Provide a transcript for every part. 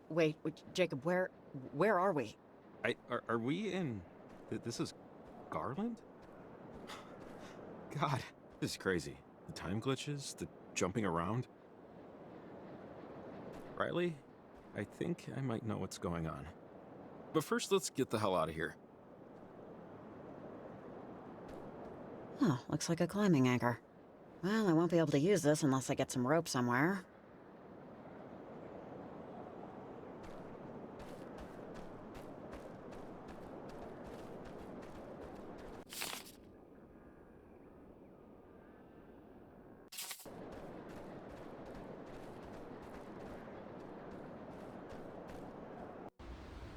Wait, Jacob, where are we? Are we in... This is Garland? God, this is crazy. The time glitches, the jumping around. Riley, I think I might know what's going on. But first, let's get the hell out of here. Huh, looks like a climbing anchor. Well, I won't be able to use this unless I get some rope somewhere.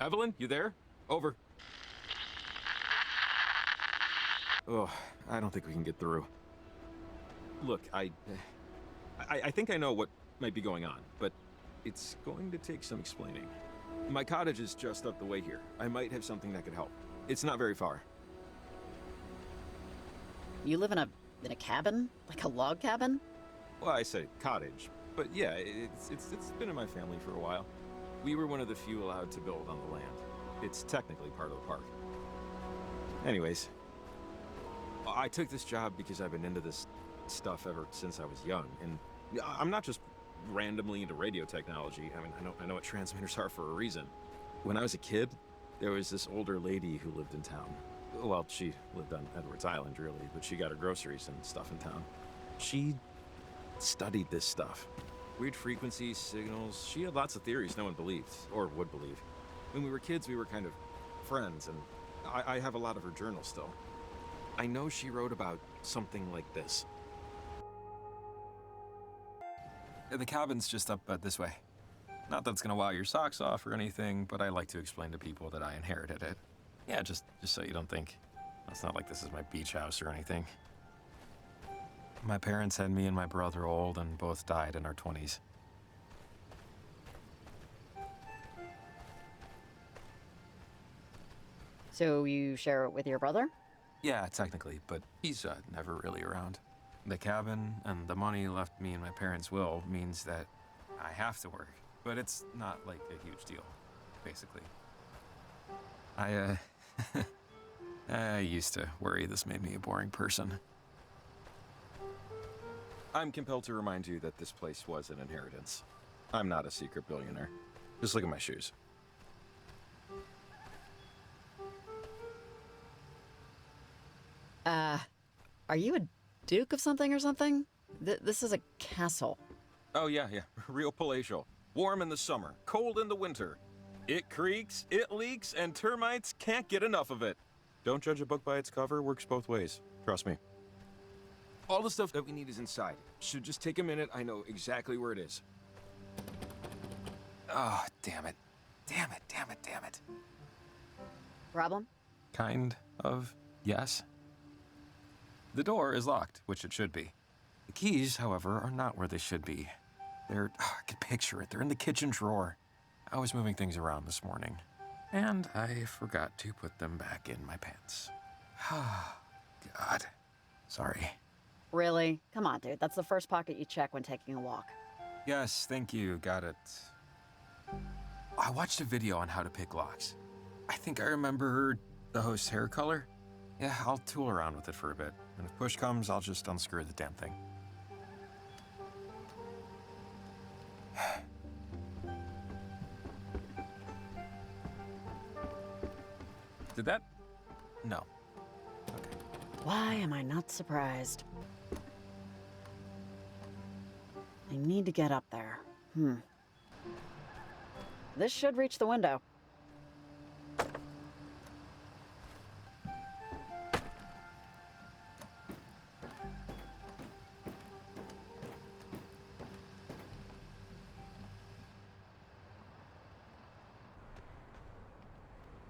Evelyn, you there? Over. Oh, I don't think we can get through. Look, I think I know what might be going on, but it's going to take some explaining. My cottage is just up the way here. I might have something that could help. It's not very far. You live in a cabin? Like a log cabin? Well, I say cottage, but yeah, it's been in my family for a while. We were one of the few allowed to build on the land. It's technically part of the park. Anyways, I took this job because I've been into this stuff ever since I was young, and I'm not just randomly into radio technology. I mean, I know what transmitters are for a reason. When I was a kid, there was this older lady who lived in town. Well, she lived on Edwards Island, really, but she got her groceries and stuff in town. She studied this stuff. Weird frequencies, signals. She had lots of theories no one believed, or would believe. When we were kids, we were kind of friends, and I have a lot of her journals still. I know she wrote about something like this. The cabin's just up this way. Not that it's gonna wow your socks off or anything, but I like to explain to people that I inherited it. Yeah, just so you don't think. It's not like this is my beach house or anything. My parents had me and my brother old and both died in our 20s. So you share it with your brother? Yeah, technically, but he's never really around. The cabin and the money left me in my parents' will means that I have to work, but it's not like a huge deal, basically. I used to worry this made me a boring person. I'm compelled to remind you that this place was an inheritance. I'm not a secret billionaire. Just look at my shoes. Are you a duke of something or something? This is a castle. Oh yeah, real palatial. Warm in the summer, cold in the winter. It creaks, it leaks, and termites can't get enough of it. Don't judge a book by its cover, works both ways. Trust me. All the stuff that we need is inside. Should just take a minute, I know exactly where it is. Oh, damn it. Damn it. Problem? Kind of, yes. The door is locked, which it should be. The keys, however, are not where they should be. I can picture it, they're in the kitchen drawer. I was moving things around this morning, and I forgot to put them back in my pants. God. Sorry. Really? Come on, dude. That's the first pocket you check when taking a walk. Yes, thank you, got it. I watched a video on how to pick locks. I think I remember the host's hair color. Yeah, I'll tool around with it for a bit, and if push comes, I'll just unscrew the damn thing. Did that? No. Okay. Why am I not surprised? I need to get up there. This should reach the window.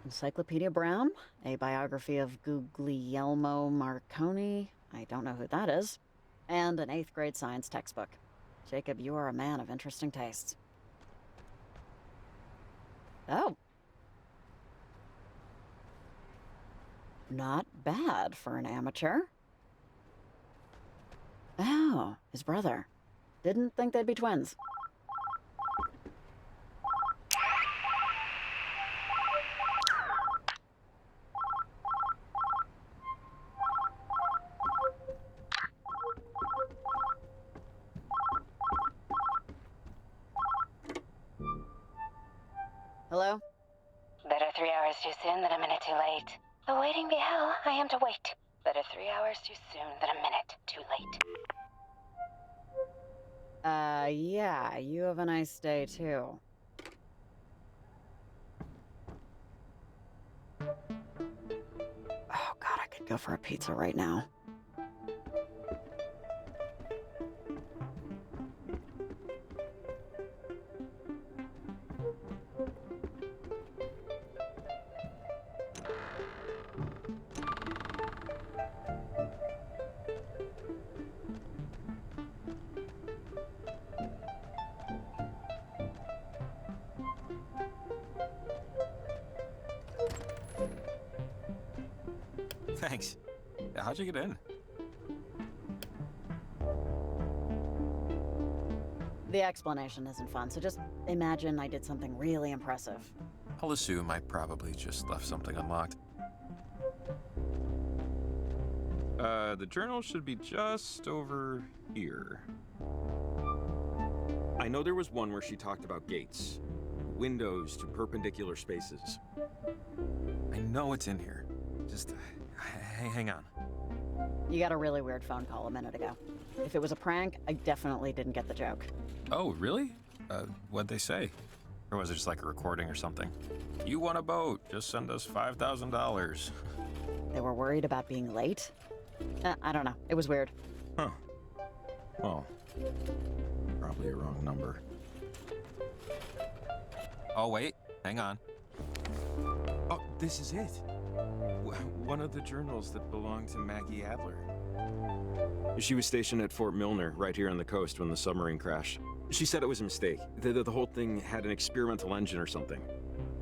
Encyclopedia Brown, a biography of Guglielmo Marconi, I don't know who that is, and an 8th grade science textbook. Jacob, you are a man of interesting tastes. Oh. Not bad for an amateur. Oh, his brother. Didn't think they'd be twins. Hello? Better 3 hours too soon than a minute too late. Awaiting be hell, I am to wait. Better 3 hours too soon than a minute too late. Yeah, you have a nice day, too. Oh, God, I could go for a pizza right now. Thanks. How'd you get in? The explanation isn't fun, so just imagine I did something really impressive. I'll assume I probably just left something unlocked. The journal should be just over here. I know there was one where she talked about gates. Windows to perpendicular spaces. I know it's in here. Just, hang on. You got a really weird phone call a minute ago. If it was a prank, I definitely didn't get the joke. Oh, really? What'd they say? Or was it just like a recording or something? You want a boat, just send us $5,000. They were worried about being late? I don't know. It was weird. Huh. Well, probably a wrong number. Oh, wait. Hang on. Oh, this is it. One of the journals that belonged to Maggie Adler. She was stationed at Fort Milner, right here on the coast, when the submarine crashed. She said it was a mistake. The whole thing had an experimental engine or something.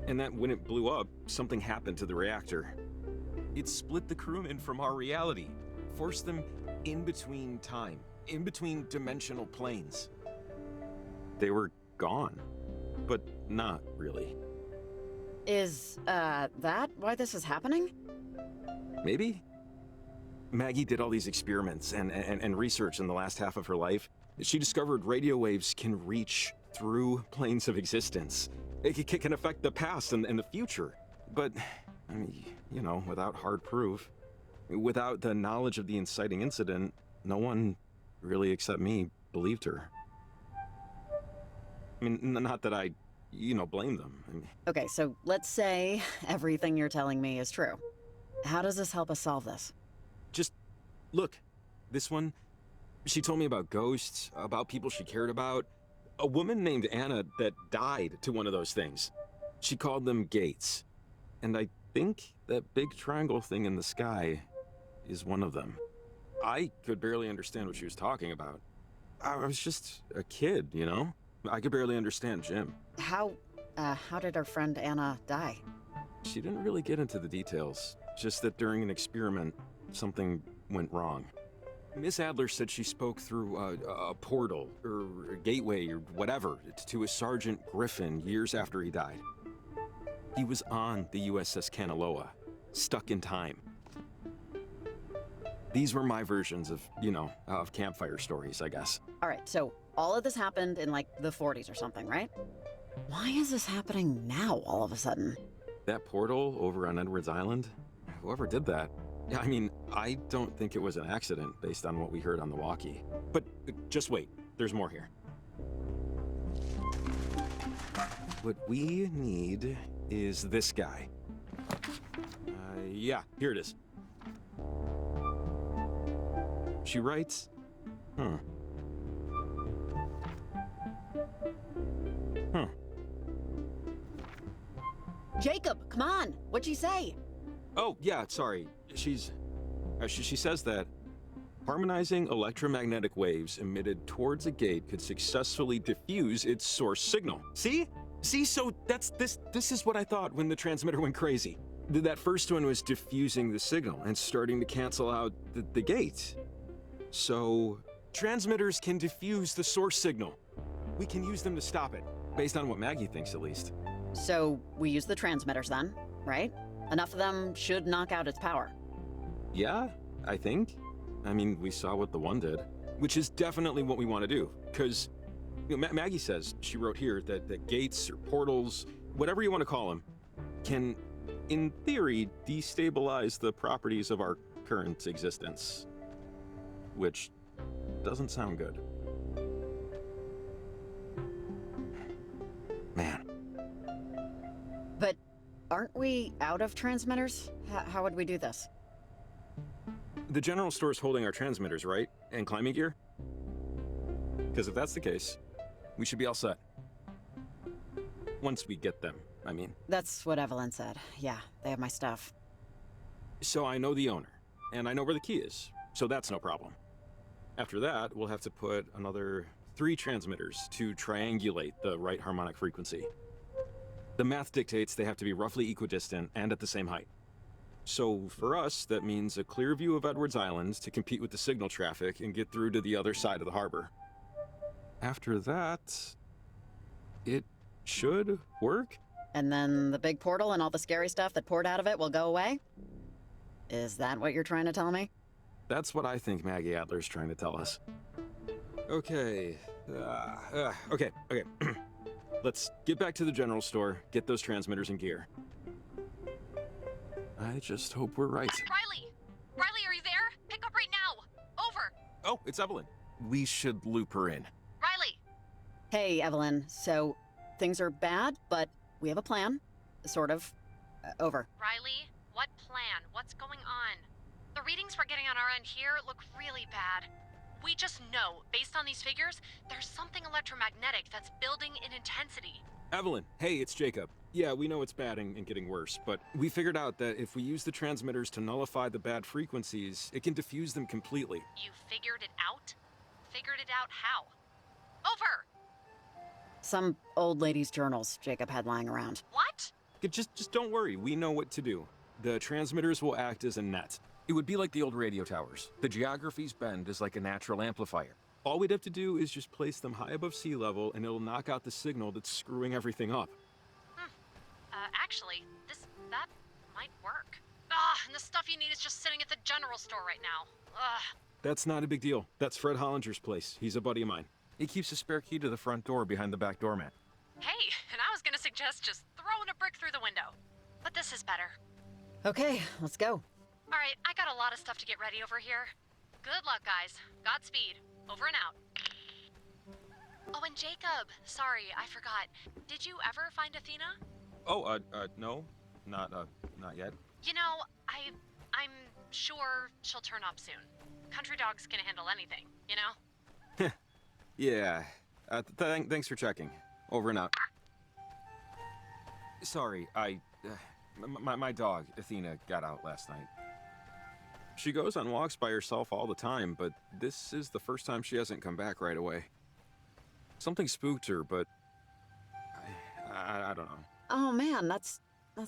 And that when it blew up, something happened to the reactor. It split the crewmen from our reality, forced them in between time, in between dimensional planes. They were gone, but not really. Is, that why this is happening? Maybe? Maggie did all these experiments and research in the last half of her life. She discovered radio waves can reach through planes of existence. It can affect the past and the future. But, I mean, you know, without hard proof, without the knowledge of the inciting incident, no one really except me believed her. I mean, not that I, blame them. I mean, Okay, so let's say everything you're telling me is true. How does this help us solve this? just look, this one, she told me about ghosts, about people she cared about. A woman named Anna that died to one of those things. She called them gates. And I think that big triangle thing in the sky is one of them. I could barely understand what she was talking about. I was just a kid, I could barely understand Jim. How did our friend Anna die? She didn't really get into the details, just that during an experiment, something went wrong. Miss Adler said she spoke through a portal, or a gateway, or whatever, to a Sergeant Griffin years after he died. He was on the USS Kanaloa, stuck in time. These were my versions of, of campfire stories, I guess. All right, so all of this happened in like the 40s or something, right? Why is this happening now all of a sudden? That portal over on Edwards Island? Whoever did that, I mean, I don't think it was an accident based on what we heard on the walkie. But just wait, there's more here. What we need is this guy. Yeah, here it is. She writes, Jacob, come on! What'd she say? Oh, yeah, sorry. She says that harmonizing electromagnetic waves emitted towards a gate could successfully diffuse its source signal. See? So this is what I thought when the transmitter went crazy. That first one was diffusing the signal and starting to cancel out the gate. So transmitters can diffuse the source signal. We can use them to stop it, based on what Maggie thinks at least. So we use the transmitters then, right? Enough of them should knock out its power. Yeah, I think. I mean, we saw what the one did, which is definitely what we want to do. Because Maggie says, she wrote here, that gates or portals, whatever you want to call him, can, in theory, destabilize the properties of our current existence. Which doesn't sound good. Man. But aren't we out of transmitters? How would we do this? The general store's holding our transmitters, right? And climbing gear? Because if that's the case, we should be all set. Once we get them, I mean. That's what Evelyn said. Yeah, they have my stuff. So I know the owner, and I know where the key is, so that's no problem. After that, we'll have to put another 3 transmitters to triangulate the right harmonic frequency. The math dictates they have to be roughly equidistant and at the same height. So for us, that means a clear view of Edwards Island to compete with the signal traffic and get through to the other side of the harbor. After that, it should work. And then the big portal and all the scary stuff that poured out of it will go away? Is that what you're trying to tell me? That's what I think Maggie Adler's trying to tell us. Okay. Okay. Let's get back to the general store, get those transmitters in gear. I just hope we're right. Riley! Riley, are you there? Pick up right now! Over! Oh, it's Evelyn. We should loop her in. Riley! Hey, Evelyn. So, things are bad, but we have a plan. Sort of. Over. Riley, what plan? What's going on? The readings we're getting on our end here look really bad. We just know, based on these figures, there's something electromagnetic that's building in intensity. Evelyn, hey, it's Jacob. Yeah, we know it's bad and getting worse, but we figured out that if we use the transmitters to nullify the bad frequencies, it can diffuse them completely. You figured it out? Figured it out how? Over! Some old lady's journals Jacob had lying around. What? Just don't worry, we know what to do. The transmitters will act as a net. It would be like the old radio towers. The geography's bend is like a natural amplifier. All we'd have to do is just place them high above sea level and it'll knock out the signal that's screwing everything up. Actually, that might work. And the stuff you need is just sitting at the general store right now. That's not a big deal. That's Fred Hollinger's place. He's a buddy of mine. He keeps a spare key to the front door behind the back doormat. Hey, and I was gonna suggest just throwing a brick through the window. But this is better. Okay, let's go. Alright, I got a lot of stuff to get ready over here. Good luck, guys. Godspeed. Over and out. Oh, and Jacob, sorry, I forgot. Did you ever find Athena? Oh, no. Not yet. You know, I'm sure she'll turn up soon. Country dogs can handle anything, you know? Yeah. Thanks for checking. Over and out. Sorry, my dog, Athena, got out last night. She goes on walks by herself all the time, but this is the first time she hasn't come back right away. Something spooked her, but I don't know. Oh man, that's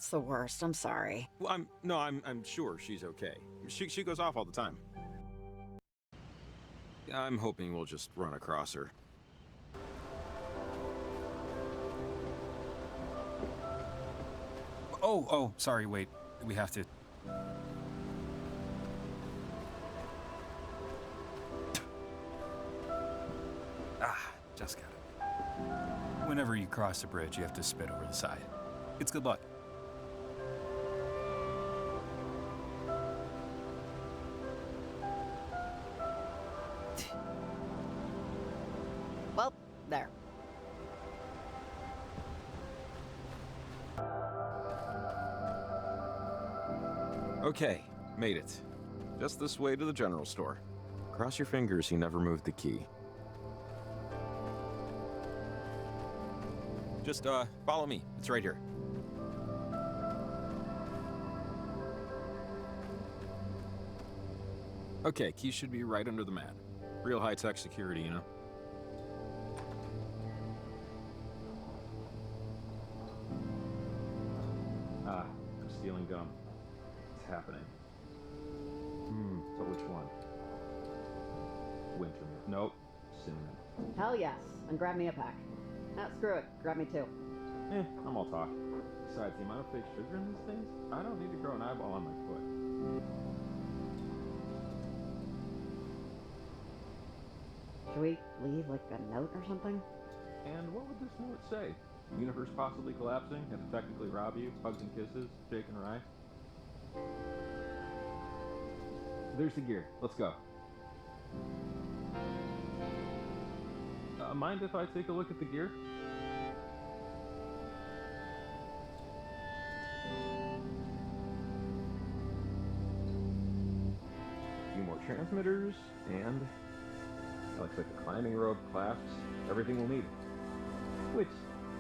the worst. I'm sorry. Well, I'm sure she's okay. She goes off all the time. I'm hoping we'll just run across her. Oh, sorry, wait. We have to... Just got it. Whenever you cross a bridge, you have to spit over the side. It's good luck. Well, there. Okay, made it. Just this way to the general store. Cross your fingers he never moved the key. Just, follow me. It's right here. Okay, key should be right under the mat. Real high-tech security, you know? I'm stealing gum. It's happening. So which one? Winter. Nope. Cinnamon. Hell yes. And grab me a pack. Screw it. Grab me two. I'm all talk. Besides, the amount of fake sugar in these things, I don't need to grow an eyeball on my foot. Should we leave, like, a note or something? And what would this note say? Universe possibly collapsing, and to technically rob you, hugs and kisses, shake and rye. There's the gear. Let's go. Mind if I take a look at the gear? A few more transmitters, and looks like the climbing rope, clasps, everything we'll need. Which,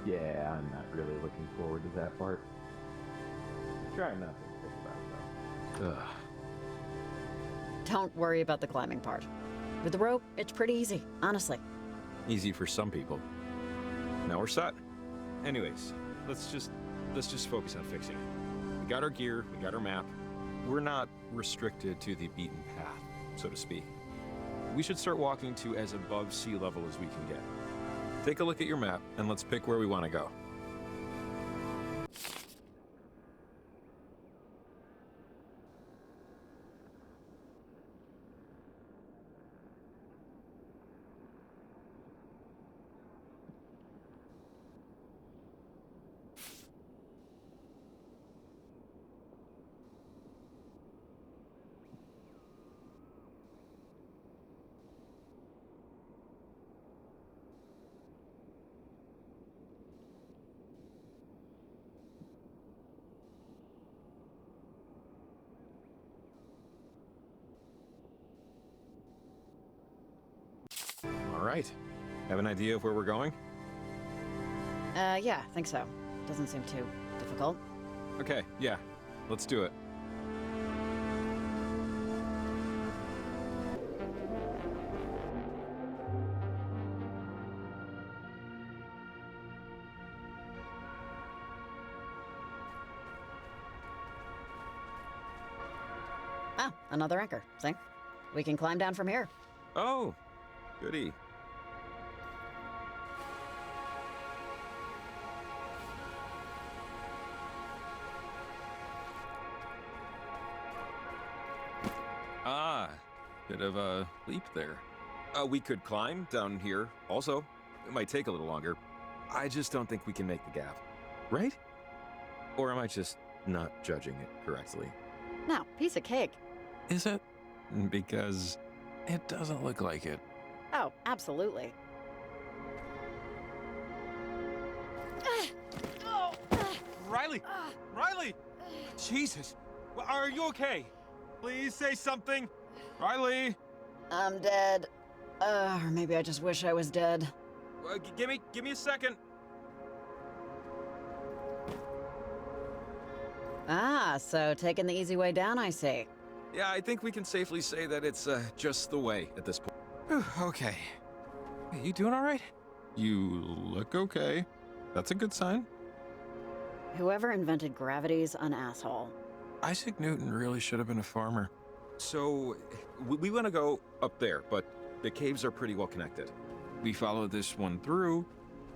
yeah, I'm not really looking forward to that part. Try not to think about it, though. Ugh. Don't worry about the climbing part. With the rope, it's pretty easy, honestly. Easy for some people. Now we're set. Anyways, let's just focus on fixing it. We got our gear, we got our map. We're not restricted to the beaten path, so to speak. We should start walking to as above sea level as we can get. Take a look at your map, and let's pick where we want to go. All right. Have an idea of where we're going? Yeah, I think so. Doesn't seem too difficult. Okay, yeah. Let's do it. Ah, another anchor. See? We can climb down from here. Oh, goody. Ah, bit of a leap there. We could climb down here also. It might take a little longer. I just don't think we can make the gap. Right? Or am I just not judging it correctly? Now, piece of cake. Is it? Because it doesn't look like it. Oh, absolutely. Riley! Riley! Jesus! Are you okay? Please say something. Riley! I'm dead. Or maybe I just wish I was dead. Give me a second. Ah, so taking the easy way down, I see. Yeah, I think we can safely say that it's just the way at this point. Okay. Hey, you doing all right? You look okay. That's a good sign. Whoever invented gravity's an asshole. Isaac Newton really should have been a farmer. So, we want to go up there, but the caves are pretty well connected. We follow this one through,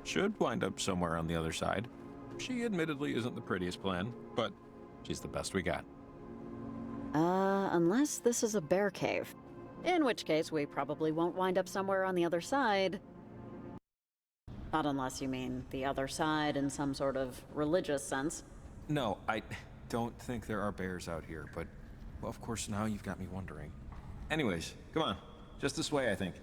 should wind up somewhere on the other side. She admittedly isn't the prettiest plan, but she's the best we got. Unless this is a bear cave. In which case, we probably won't wind up somewhere on the other side. Not unless you mean the other side in some sort of religious sense. No, I don't think there are bears out here, but, well, of course, now you've got me wondering. Anyways, come on. Just this way, I think.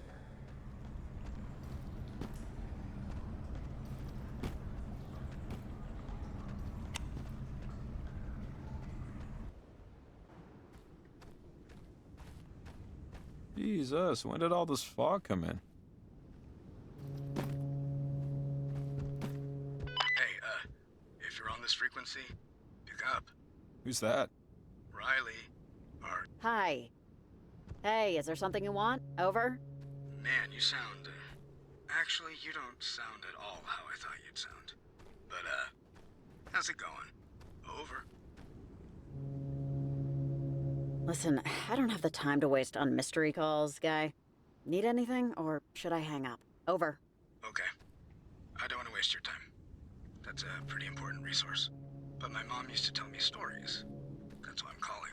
Jesus, when did all this fog come in? Hey, if you're on this frequency, pick up. Who's that? Riley. Or, Hi. Hey, is there something you want? Over? man, you sound, actually, you don't sound at all how I thought you'd sound. But, how's it going? Over. Listen, I don't have the time to waste on mystery calls, guy. Need anything, or should I hang up? Over. Okay. I don't want to waste your time. That's a pretty important resource. But my mom used to tell me stories. That's why I'm calling.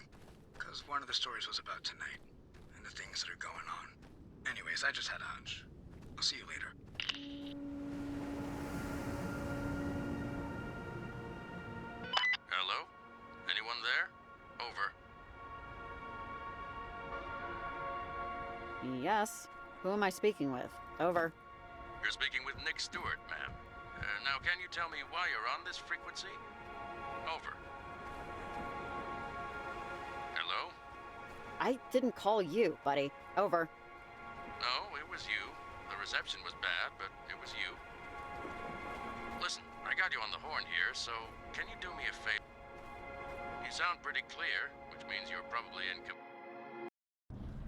Because one of the stories was about tonight, and the things that are going on. Anyways, I just had a hunch. I'll see you later. Over. Yes. Who am I speaking with? Over. You're speaking with Nick Stewart, ma'am. Now, can you tell me why you're on this frequency? Over. Hello? I didn't call you, buddy. Over. No, it was you. The reception was bad, but it was you. Listen, I got you on the horn here, so can you do me a favor? You sound pretty clear, which means you're probably in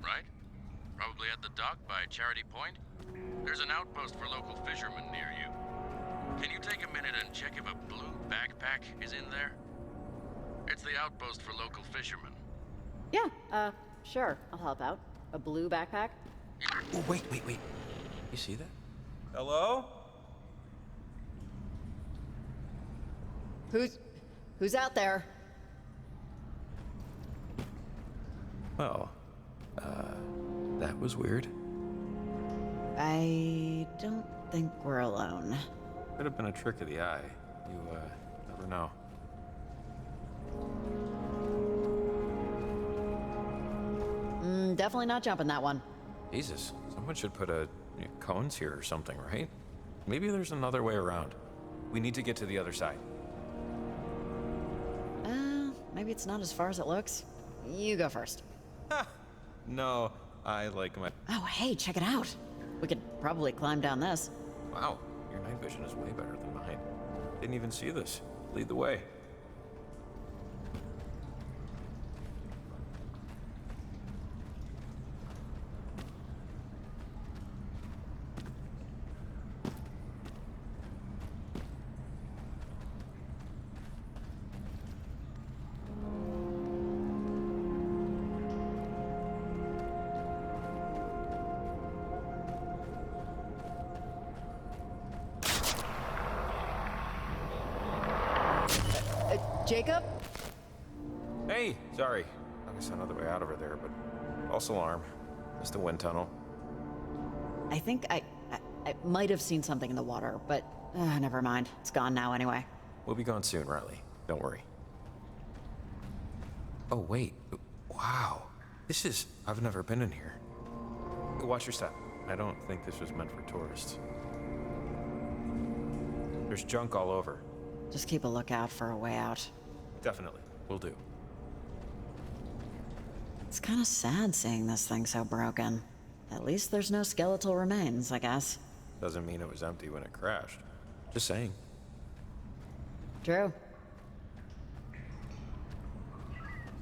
right? Probably at the dock by Charity Point? There's an outpost for local fishermen near you. Can you take a minute and check if a blue backpack is in there? It's the outpost for local fishermen. Yeah, sure. I'll help out. A blue backpack? Oh, wait. You see that? Hello? Who's out there? Well, that was weird. I don't think we're alone. Could have been a trick of the eye. You, never know. Definitely not jumping that one. Jesus, someone should put cones here or something, right? Maybe there's another way around. We need to get to the other side. Maybe it's not as far as it looks. You go first. No, I like my... Oh, hey, check it out. We could probably climb down this. Wow, your night vision is way better than mine. Didn't even see this. Lead the way. Jacob? Hey, sorry. I guess another way out over there, but false alarm. Just a wind tunnel. I think I might have seen something in the water, but never mind. It's gone now anyway. We'll be gone soon, Riley. Don't worry. Oh, wait. Wow. I've never been in here. Watch your step. I don't think this was meant for tourists. There's junk all over. Just keep a lookout for a way out. Definitely. Will do. It's kind of sad seeing this thing so broken. At least there's no skeletal remains, I guess. Doesn't mean it was empty when it crashed. Just saying. True.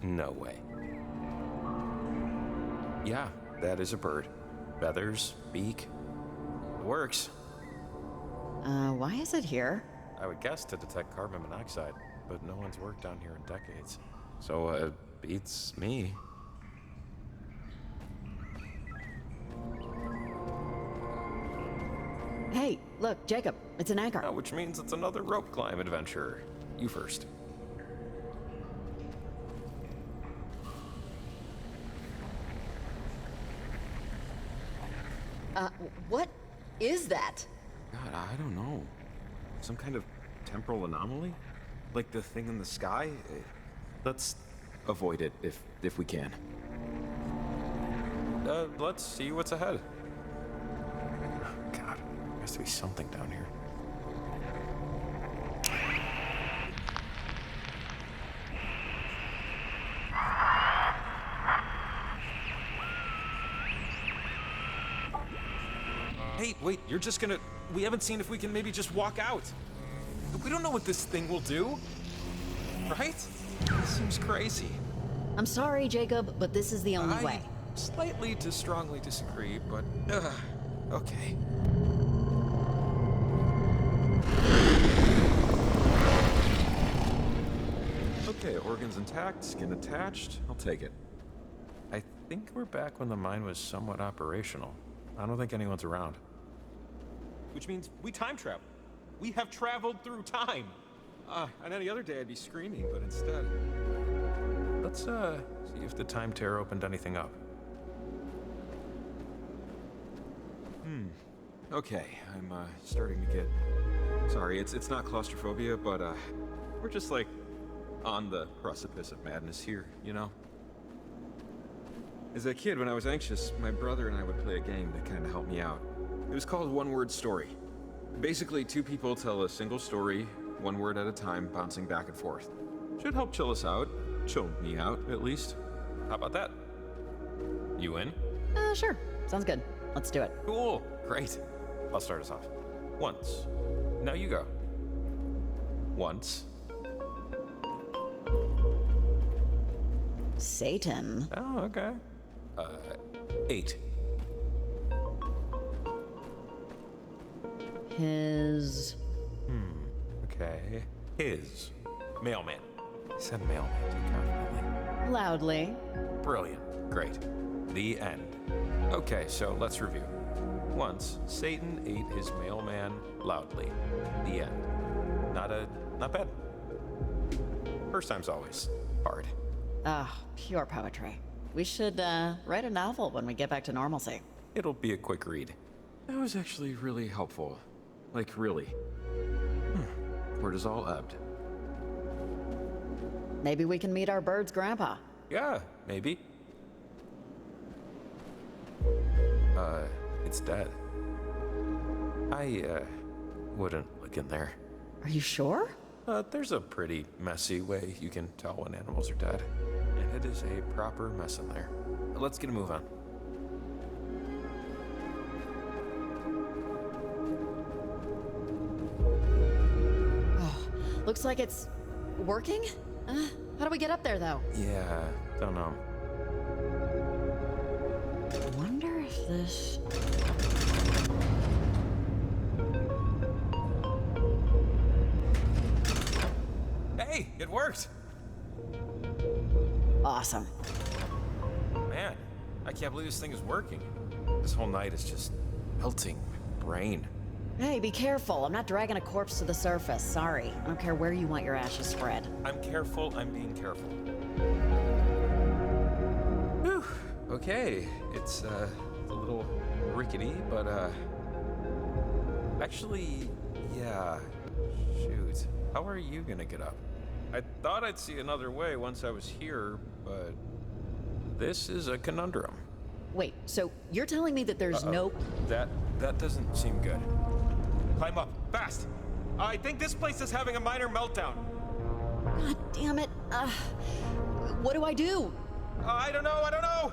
No way. Yeah, that is a bird. Feathers, beak. It works. Why is it here? I would guess to detect carbon monoxide, but no one's worked down here in decades. So, it beats me. Hey, look, Jacob, it's an anchor. Which means it's another rope climb adventure. You first. What is that? God, I don't know. Some kind of temporal anomaly? Like the thing in the sky? Let's avoid it if we can. Let's see what's ahead. Oh, God, there has to be something down here. Hey, wait, you're just gonna... We haven't seen if we can maybe just walk out. We don't know what this thing will do. Right? This seems crazy. I'm sorry, Jacob, but this is the only way. Slightly to strongly disagree, but... okay. Okay, organs intact, skin attached. I'll take it. I think we're back when the mine was somewhat operational. I don't think anyone's around. Which means we time travel. We have traveled through time. On any other day I'd be screaming, but instead... Let's, see if the time tear opened anything up. Okay, I'm, starting to get... Sorry, it's not claustrophobia, but, we're just, like, on the precipice of madness here, you know? As a kid, when I was anxious, my brother and I would play a game that kind of helped me out. It was called One Word Story. Basically, two people tell a single story, one word at a time, bouncing back and forth. Should help chill us out. Chill me out, at least. How about that? You in? Sure. Sounds good. Let's do it. Cool. Great. I'll start us off. Once. Now you go. Once. Satan. Oh, okay. 8. His... Okay. His. Mailman. I said mailman too confidently. Loudly. Brilliant. Great. The end. Okay, so let's review. Once, Satan ate his mailman loudly. The end. Not bad. First time's always hard. Ah, pure poetry. We should, write a novel when we get back to normalcy. It'll be a quick read. That was actually really helpful. Like, really. Cortisol ebbed. Maybe we can meet our bird's grandpa. Yeah, maybe. It's dead. I wouldn't look in there. Are you sure? There's a pretty messy way you can tell when animals are dead. And it is a proper mess in there. Let's get a move on. Oh, looks like it's working? How do we get up there, though? Yeah, don't know. I wonder if this... Hey, it worked! Awesome. Man, I can't believe this thing is working. This whole night is just melting my brain. Hey, be careful. I'm not dragging a corpse to the surface. Sorry. I don't care where you want your ashes spread. I'm careful, I'm being careful. Whew. Okay, it's a little rickety, but actually, yeah, shoot. How are you gonna get up? I thought I'd see another way once I was here, but this is a conundrum. Wait, so you're telling me that there's no... That doesn't seem good. Climb up, fast! I think this place is having a minor meltdown. God damn it. What do I do? I don't know.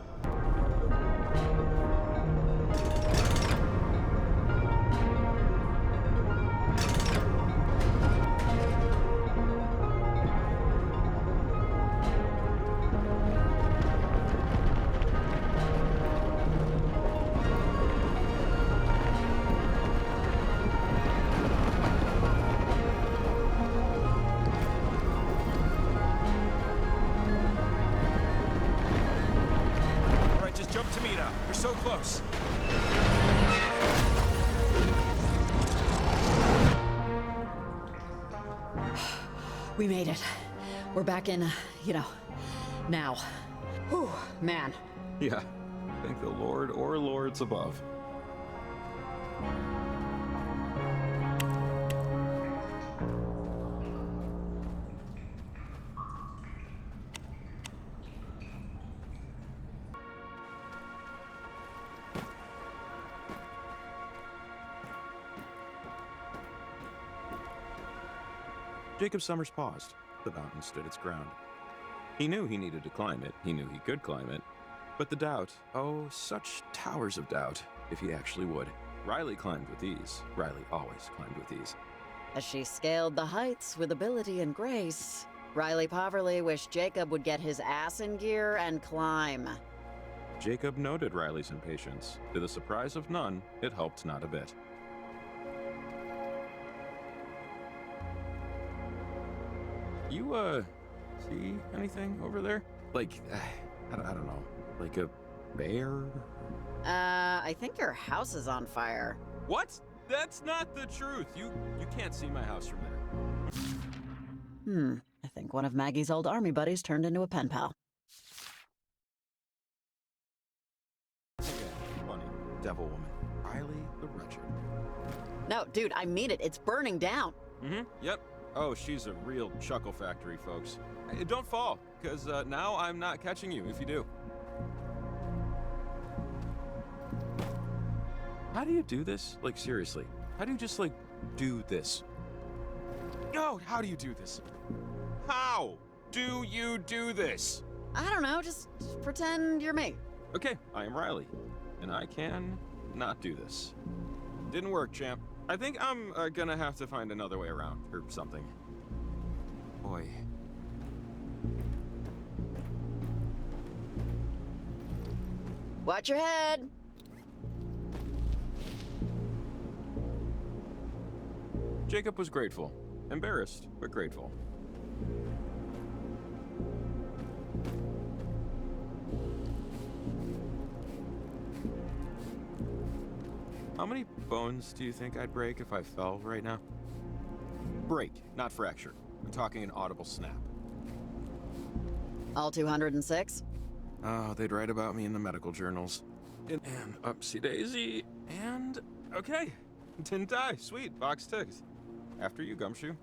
All right, just jump to me now. You're so close. We made it. We're back in, now. Whew, man. Yeah, thank the Lord or lords above. Jacob Summers paused. The mountain stood its ground. He knew he needed to climb it. He knew he could climb it. But the doubt, oh, such towers of doubt, if he actually would. Riley climbed with ease. Riley always climbed with ease. As she scaled the heights with ability and grace, Riley Poverly wished Jacob would get his ass in gear and climb. Jacob noted Riley's impatience. To the surprise of none, it helped not a bit. You, see anything over there? Like, I don't know, like a bear? I think your house is on fire. What? That's not the truth. You can't see my house from there. I think one of Maggie's old army buddies turned into a pen pal. Yeah, funny. Devil woman. Riley the Wretched. No, dude, I mean it. It's burning down. Yep. Oh, she's a real chuckle factory, folks. Don't fall, because now I'm not catching you if you do. How do you do this? Like, seriously. How do you just, like, do this? No, how do you do this? How do you do this? I don't know, just pretend you're me. Okay, I am Riley, and I can not do this. Didn't work, champ. I think I'm gonna have to find another way around, or something. Boy. Watch your head. Jacob was grateful. Embarrassed, but grateful. How many bones do you think I'd break if I fell right now? Break, not fracture. I'm talking an audible snap. All 206? Oh, they'd write about me in the medical journals. And upsy daisy, and okay. Didn't die. Sweet, box ticked. After you, Gumshoe.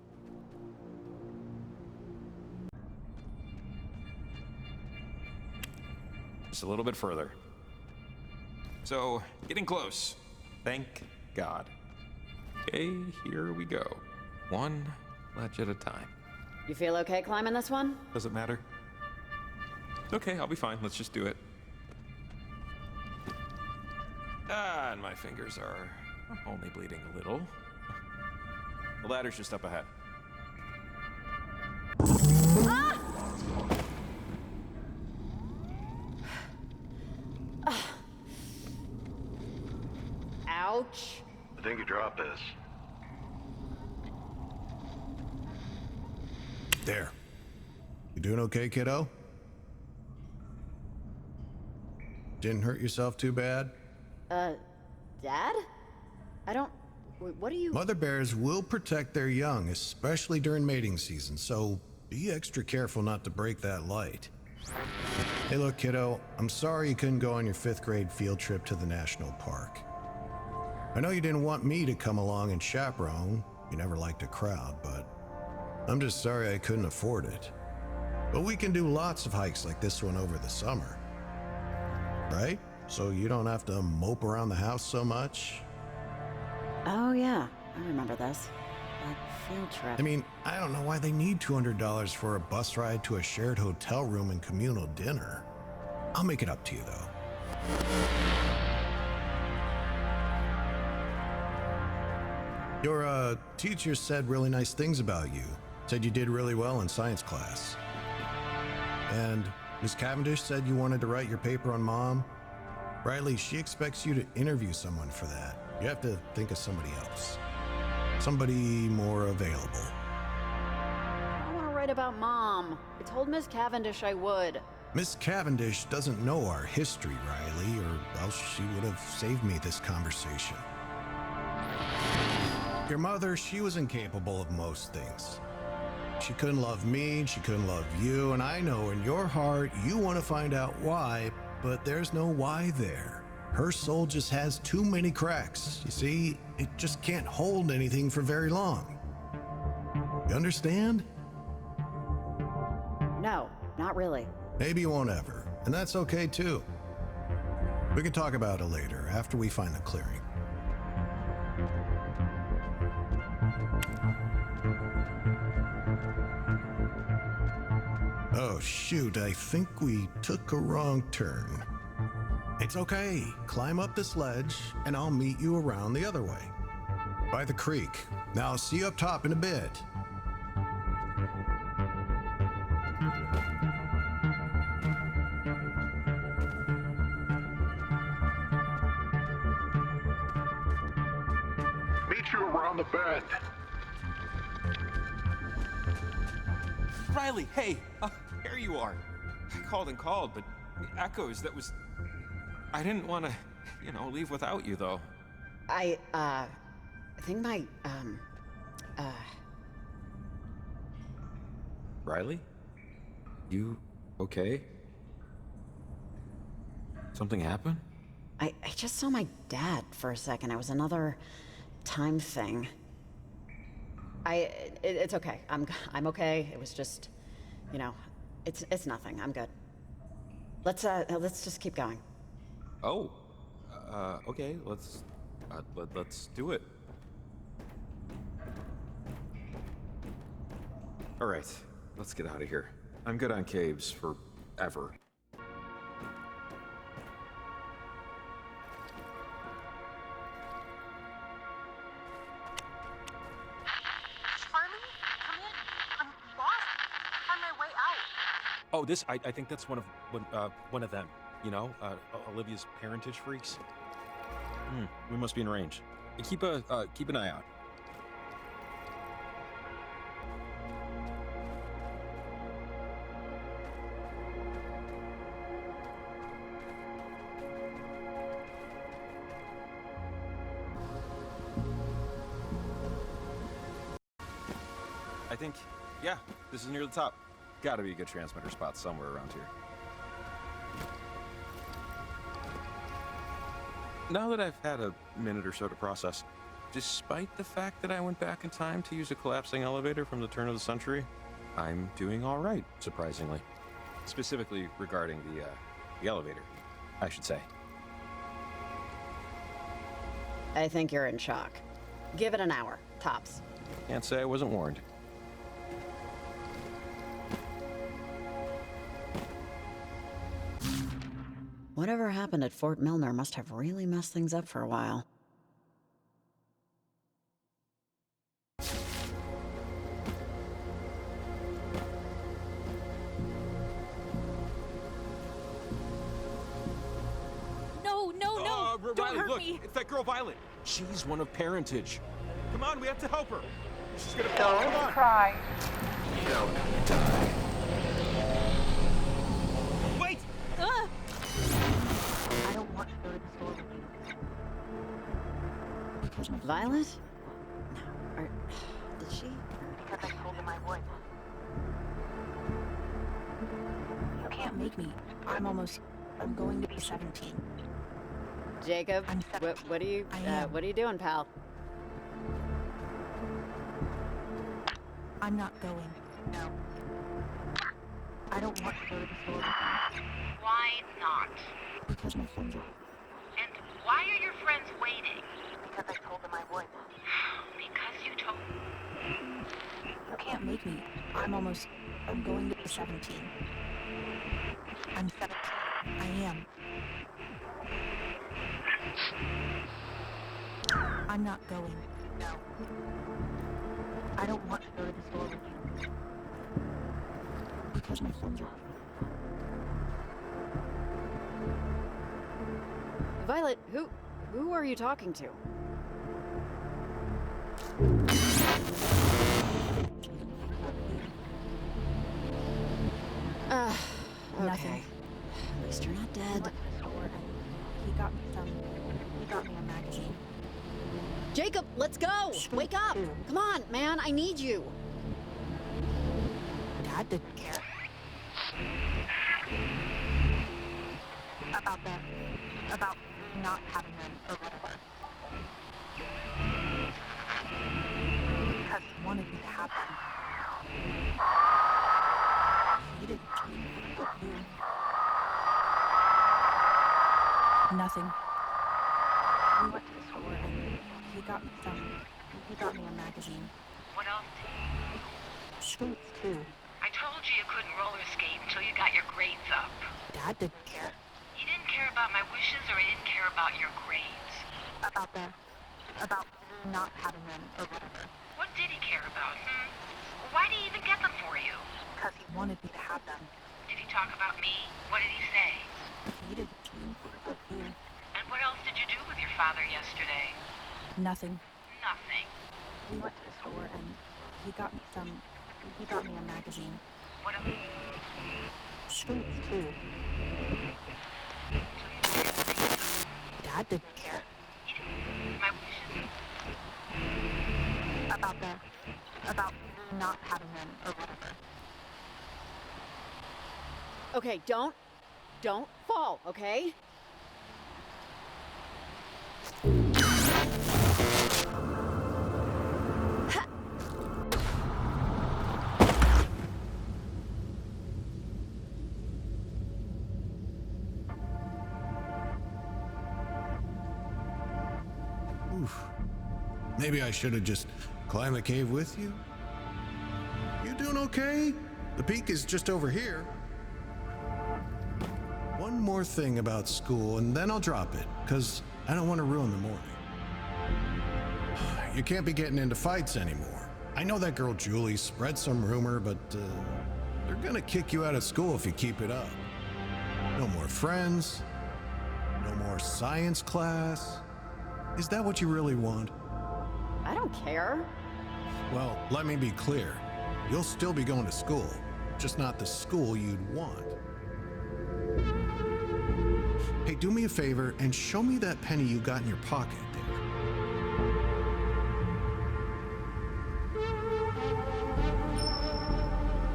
Just a little bit further. So, getting close. Thank God. Okay, here we go. One ledge at a time. You feel okay climbing this one? Does it matter? Okay, I'll be fine. Let's just do it. Ah, and my fingers are only bleeding a little. The ladder's just up ahead. Ah! Ouch. I think you dropped this. There. You doing okay, kiddo? Didn't hurt yourself too bad? Dad? I don't... What are you... Mother bears will protect their young, especially during mating season, so be extra careful not to break that light. Hey, look, kiddo, I'm sorry you couldn't go on your 5th grade field trip to the national park. I know you didn't want me to come along and chaperone. You never liked a crowd, but I'm just sorry I couldn't afford it. But we can do lots of hikes like this one over the summer. Right? So you don't have to mope around the house so much. Oh, yeah. I remember this. That field trip. I mean, I don't know why they need $200 for a bus ride to a shared hotel room and communal dinner. I'll make it up to you, though. Your, teacher said really nice things about you. Said you did really well in science class. And Miss Cavendish said you wanted to write your paper on Mom. Riley, she expects you to interview someone for that. You have to think of somebody else. Somebody more available. I want to write about Mom. I told Miss Cavendish I would. Miss Cavendish doesn't know our history, Riley, or else she would have saved me this conversation. Your mother, she was incapable of most things. She couldn't love me, she couldn't love you, and I know in your heart you want to find out why, but there's no why there. Her soul just has too many cracks. You see, it just can't hold anything for very long. You understand? No, not really. Maybe you won't ever, and that's okay too. We can talk about it later, after we find the clearing. Oh shoot, I think we took a wrong turn. It's okay, climb up this ledge, and I'll meet you around the other way. By the creek. Now I'll see you up top in a bit. Meet you around the bend. Riley, hey! Here you are. I called and called, but echoes, that was... I didn't want to, leave without you, though. I think my, Riley? You okay? Something happened? I just saw my dad for a second. It was another time thing. It's okay. I'm okay. It was just, you know, it's nothing. I'm good. Let's just keep going. Oh, okay. Let's do it. All right, let's get out of here. I'm good on caves forever. Charlie, come in. I'm lost. On my way out. Oh, I think that's one of them. You know, Olivia's parentage freaks. We must be in range. Keep an eye out. I think, yeah, this is near the top. Gotta be a good transmitter spot somewhere around here. Now that I've had a minute or so to process, despite the fact that I went back in time to use a collapsing elevator from the turn of the century, I'm doing all right, surprisingly. Specifically regarding the elevator, I should say. I think you're in shock. Give it an hour, tops. Can't say I wasn't warned. Whatever happened at Fort Milner must have really messed things up for a while. No, don't Riley, hurt look, me. it's that girl Violet. She's one of parentage. Come on, we have to help her. She's gonna Don't Come on. cry. Wait! I don't want to go to the store with you. Violet? No. Did she? Because I told him I would. You can't make me. I'm going to be 17. Jacob, I'm 17. what are you? I am. What are you doing, pal? I'm not going. No. I don't want to go to the store with you. Why not? Because my friends are. And why are your friends waiting? Because I told them I would. Because you told... You can't make me. I'm going to be 17. I'm 17. I am. I'm not going. No. I don't want to go to the store with you. Because my friends are. Violet, who are you talking to? Okay. Nothing. At least you're not He dead. went to the store and he got me a magazine. Jacob, let's go! Wake up! Come on, man, I need you. Dad didn't care. About not having them or whatever. Because he wanted me to have them. He didn't care. Nothing. We went to the store and he got me a magazine. What else did you... Skates too. I told you you couldn't roller skate until you got your grades up. Dad didn't care. He didn't care about my wishes or he didn't care about your grades. About not having them or whatever. What did he care about, Why did he even get them for you? Because he wanted me to have them. Did he talk about me? What did he say? He didn't care. And what else did you do with your father yesterday? Nothing. Nothing. We went to the store and he got me a magazine. What else? Skates too. Dad didn't care. He didn't... My wishes... About not having them or whatever. Okay, don't fall, okay? Ha! Maybe I should have just climbed the cave with you? You doing okay? The peak is just over here. One more thing about school, and then I'll drop it, because I don't want to ruin the morning. You can't be getting into fights anymore. I know that girl Julie spread some rumor, but they're gonna kick you out of school if you keep it up. No more friends. No more science class. Is that what you really want? I don't care. Well, let me be clear. You'll still be going to school, just not the school you'd want. Hey, do me a favor and show me that penny you got in your pocket there.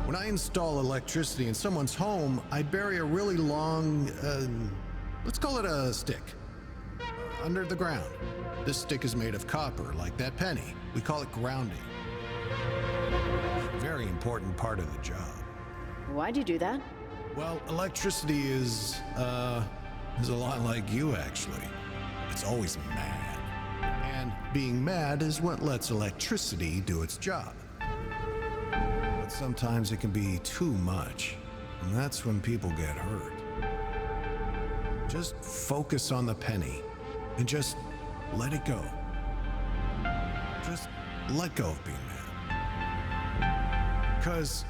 When I install electricity in someone's home, I bury a really long, let's call it a stick, under the ground. This stick is made of copper, like that penny. We call it grounding. Very important part of the job. Why'd you do that? Well, electricity is a lot like you, actually. It's always mad. And being mad is what lets electricity do its job. But sometimes it can be too much, and that's when people get hurt. Just focus on the penny, and just let it go. Just let go of being mad. Because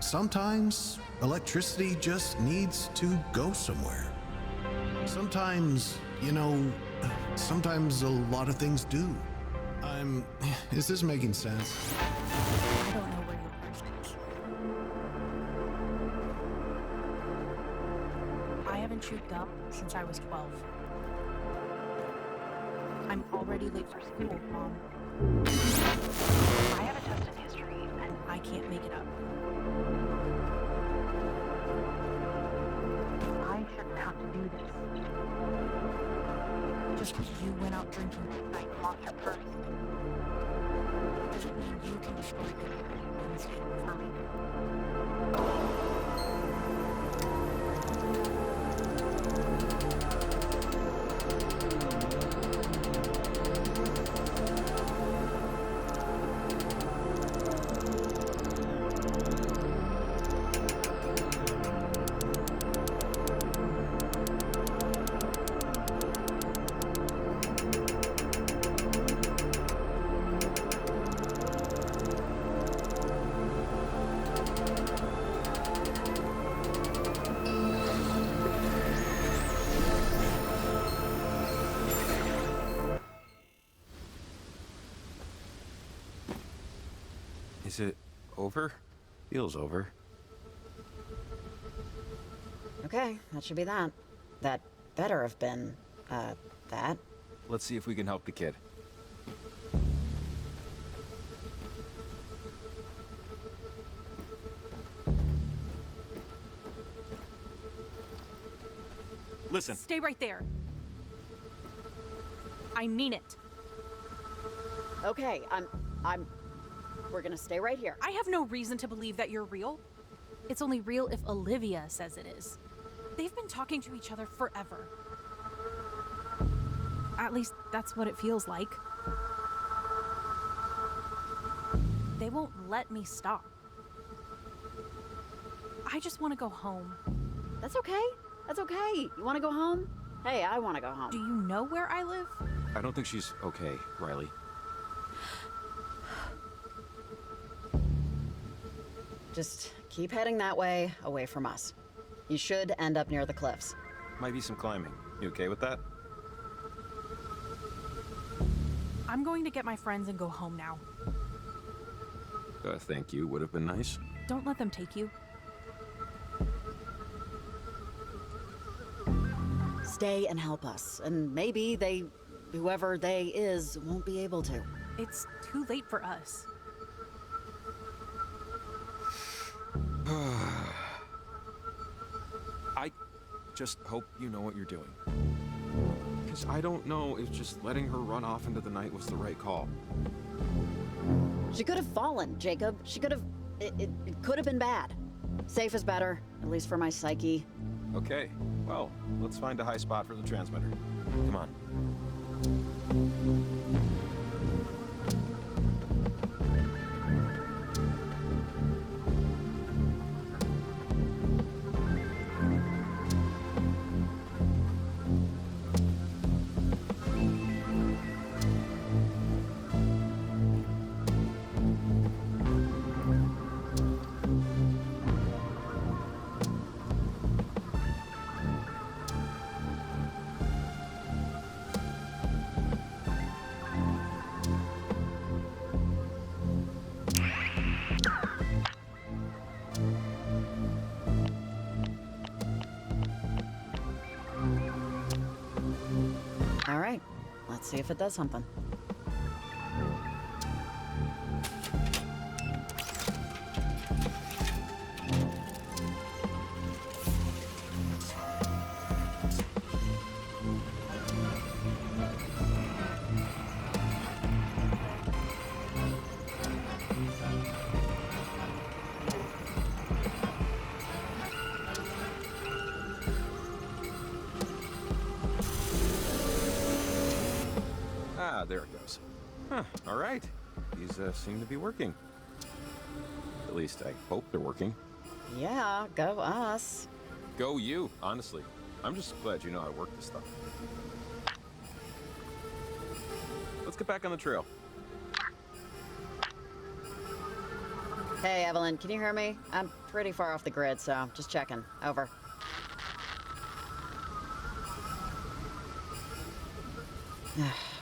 sometimes electricity just needs to go somewhere. Sometimes, sometimes a lot of things do. Is this making sense? I don't know where you're I haven't chewed gum since I was 12. I'm already late for school, Mom. I have a test in history, and I can't make it up. I shouldn't have to do this. Just because you went out drinking midnight and lost your purse doesn't mean you can destroy the Wednesday for me. Is it over? Feels over. Okay, that should be that. That better have been, that. Let's see if we can help the kid. Listen. Stay right there. I mean it. Okay, we're gonna stay right here. I have no reason to believe that you're real. It's only real if Olivia says it is. They've been talking to each other forever. At least that's what it feels like. They won't let me stop. I just want to go home. That's okay. That's okay. You wanna go home? Hey, I wanna go home. Do you know where I live? I don't think she's okay, Riley. Just keep heading that way, away from us. You should end up near the cliffs. Might be some climbing. You okay with that? I'm going to get my friends and go home now. Thank you. Would have been nice. Don't let them take you. Stay and help us, and maybe whoever they is, won't be able to. It's too late for us. I just hope you know what you're doing. Because I don't know if just letting her run off into the night was the right call. She could have fallen, Jacob. She could have... It could have been bad. Safe is better, at least for my psyche. Okay, well, let's find a high spot for the transmitter. Come on. All right, let's see if it does something. Ah, there it goes. Huh, all right. These seem to be working. At least I hope they're working. Yeah, go us. Go you, honestly. I'm just glad you know how to work this stuff. Let's get back on the trail. Hey, Evelyn, can you hear me? I'm pretty far off the grid, so just checking. Over.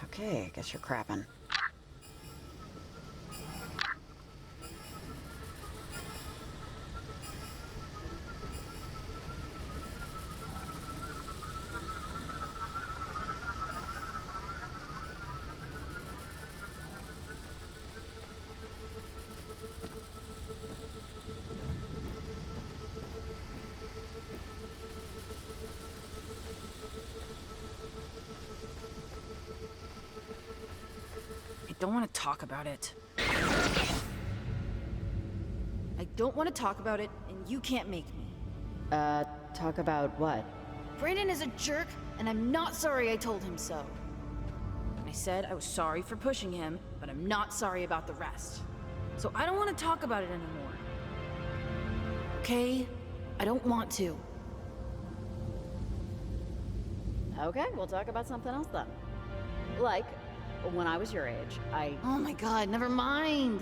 Okay, I guess you're crapping. I don't want to talk about it. I don't want to talk about it, and you can't make me. Talk about what? Brandon is a jerk, and I'm not sorry I told him so. I said I was sorry for pushing him, but I'm not sorry about the rest. So I don't want to talk about it anymore. Okay? I don't want to. Okay, we'll talk about something else then. Like, when I was your age, Oh my god, never mind.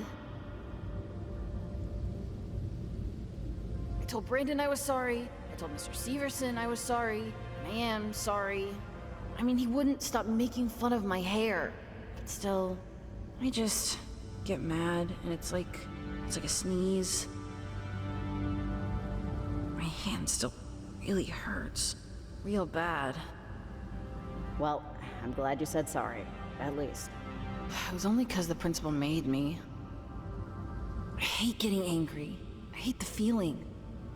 I told Brandon I was sorry. I told Mr. Severson I was sorry. And I am sorry. I mean, he wouldn't stop making fun of my hair. But still, I just get mad, and it's like a sneeze. My hand still really hurts. Real bad. Well, I'm glad you said sorry, at least. It was only because the principal made me. I hate getting angry. I hate the feeling.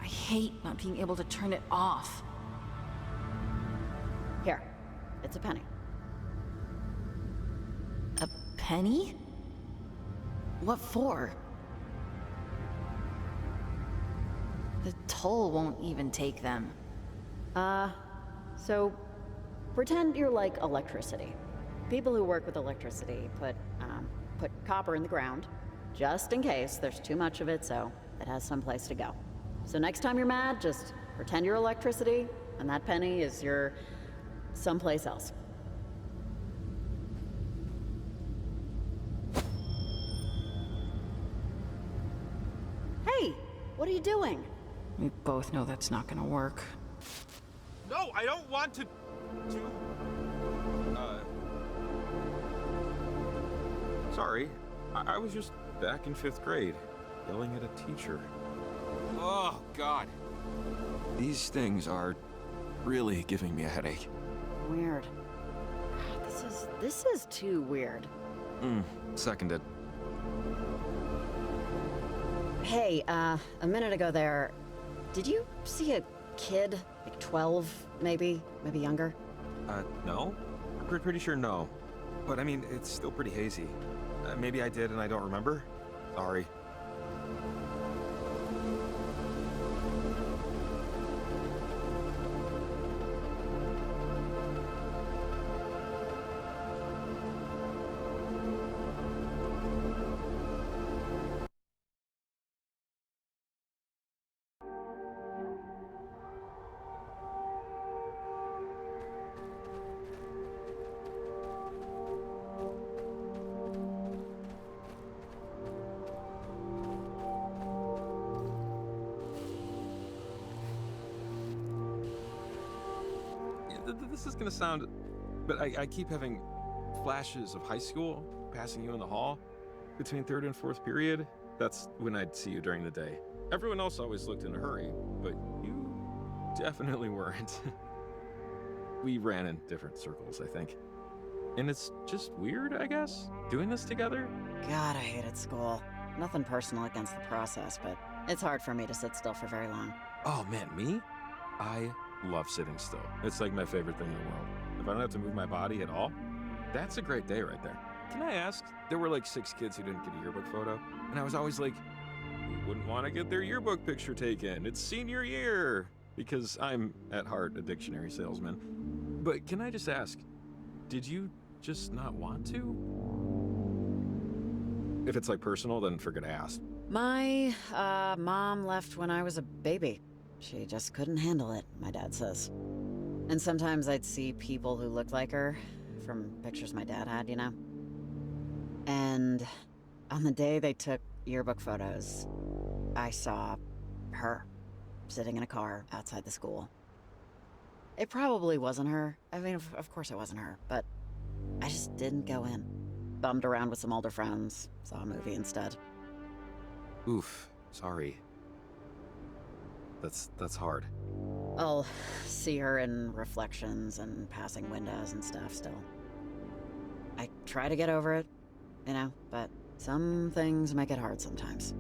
I hate not being able to turn it off. Here, it's a penny. A penny? What for? The toll won't even take them. So pretend you're like electricity. People who work with electricity put copper in the ground, just in case there's too much of it so it has someplace to go. So next time you're mad, just pretend you're electricity, and that penny is your someplace else. Hey, what are you doing? We both know that's not gonna work. No, I don't want to... Sorry. I was just back in 5th grade, yelling at a teacher. Oh, God. These things are really giving me a headache. Weird. God, this is too weird. Seconded. Hey, a minute ago there, did you see a kid, like 12, maybe younger? No? Pretty sure no. But I mean, it's still pretty hazy. Maybe I did and I don't remember? Sorry. This is gonna sound... But I keep having flashes of high school, passing you in the hall, between 3rd and 4th period. That's when I'd see you during the day. Everyone else always looked in a hurry, but you definitely weren't. We ran in different circles, I think. And it's just weird, I guess, doing this together. God, I hated school. Nothing personal against the process, but it's hard for me to sit still for very long. Oh man, me? I love sitting still. It's like my favorite thing in the world. If I don't have to move my body at all, that's a great day right there. Can I ask? There were like 6 kids who didn't get a yearbook photo, and I was always like, who wouldn't want to get their yearbook picture taken? It's senior year! Because I'm, at heart, a dictionary salesman. But can I just ask, did you just not want to? If it's like personal, then forget I asked. My, mom left when I was a baby. She just couldn't handle it, my dad says. And sometimes I'd see people who looked like her, from pictures my dad had, you know? And on the day they took yearbook photos, I saw her sitting in a car outside the school. It probably wasn't her. I mean, of course it wasn't her, but I just didn't go in. Bummed around with some older friends, saw a movie instead. Oof, sorry. That's hard. I'll see her in reflections and passing windows and stuff still. I try to get over it, you know, but some things make it hard sometimes.